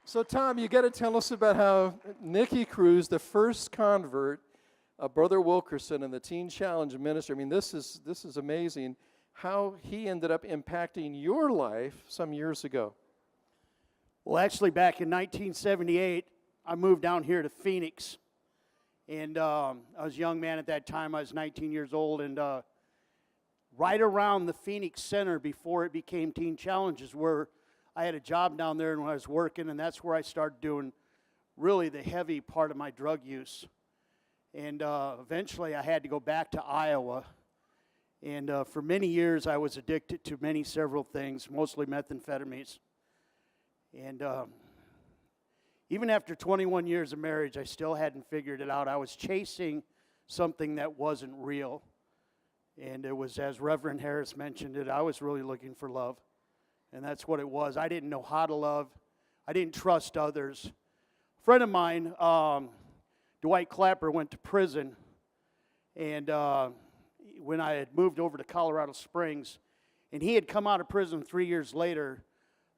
So, Tom, you got to tell us about how Nicky Cruz, the first convert of Brother Wilkerson in the Teen Challenge ministry. I mean, this is amazing. How he ended up impacting your life some years ago. Well, actually, back in 1978, I moved down here to Phoenix, and I was a young man at that time. I was 19 years old, and right around the Phoenix Center before it became Teen Challenge is where I had a job down there and when I was working, and that's where I started doing really the heavy part of my drug use. And eventually I had to go back to Iowa. And for many years I was addicted to several things, mostly methamphetamines. And even after 21 years of marriage, I still hadn't figured it out. I was chasing something that wasn't real. And it was, as Reverend Harris mentioned it, I was really looking for love. And that's what it was. I didn't know how to love. I didn't trust others. A friend of mine, Dwight Clapper, went to prison. And when I had moved over to Colorado Springs, and he had come out of prison 3 years later,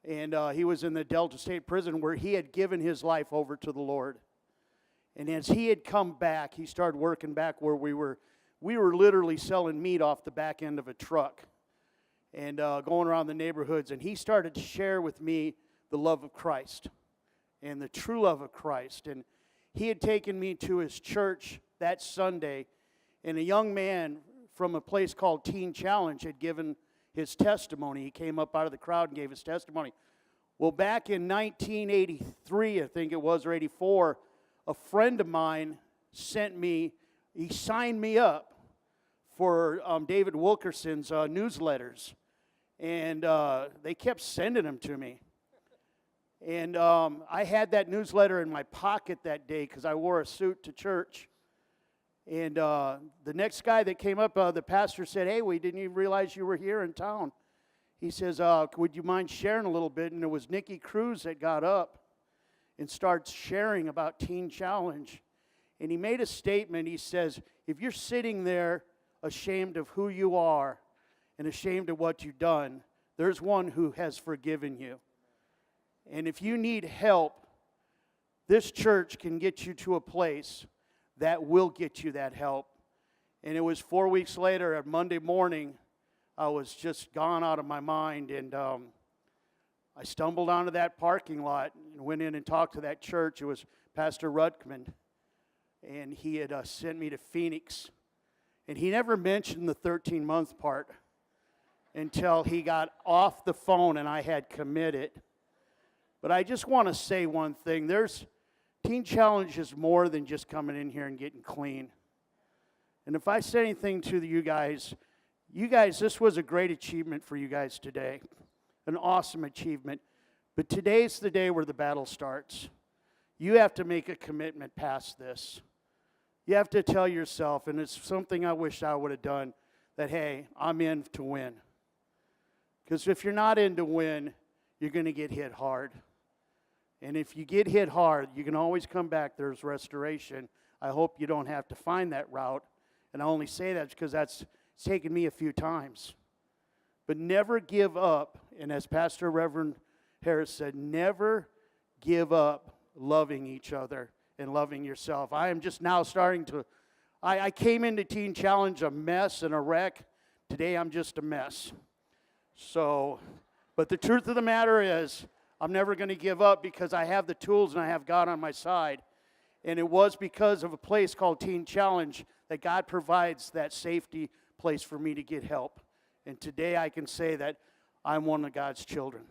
and he was in the Delta State Prison where he had given his life over to the Lord. And as he had come back, he started working back where we were literally selling meat off the back end of a truck and going around the neighborhoods. And he started to share with me the love of Christ and the true love of Christ. And he had taken me to his church that Sunday, and a young man from a place called Teen Challenge had given his testimony. He came up out of the crowd and gave his testimony. Well, back in 1983, I think it was, or 84, a friend of mine he signed me up for David Wilkerson's newsletters. And they kept sending them to me. And I had that newsletter in my pocket that day because I wore a suit to church. And the next guy that came up, the pastor said, "Hey, we didn't even realize you were here in town." He says, "Would you mind sharing a little bit?" And it was Nicky Cruz that got up and started sharing about Teen Challenge. And he made a statement. He says, "If you're sitting there ashamed of who you are and ashamed of what you've done, there's one who has forgiven you. And if you need help, this church can get you to a place that will get you that help." And it was 4 weeks later, at Monday morning, I was just gone out of my mind. And I stumbled onto that parking lot and went in and talked to that church. It was Pastor Ruttman. And he had sent me to Phoenix. And he never mentioned the 13-month part until he got off the phone and I had committed. But I just want to say one thing. Teen Challenge is more than just coming in here and getting clean. And if I say anything to you guys, this was a great achievement for you guys today. An awesome achievement. But today's the day where the battle starts. You have to make a commitment past this. You have to tell yourself, and it's something I wish I would have done, that, hey, I'm in to win. Because if you're not in to win, you're going to get hit hard. And if you get hit hard, you can always come back. There's restoration. I hope you don't have to find that route. And I only say that because it's taken me a few times. But never give up. And as Pastor Reverend Harris said, never give up loving each other and loving yourself. I am just now starting to, I came into Teen Challenge a mess and a wreck. Today I'm just a mess. So, but the truth of the matter is, I'm never going to give up because I have the tools and I have God on my side. And it was because of a place called Teen Challenge that God provides that safety place for me to get help. And today I can say that I'm one of God's children.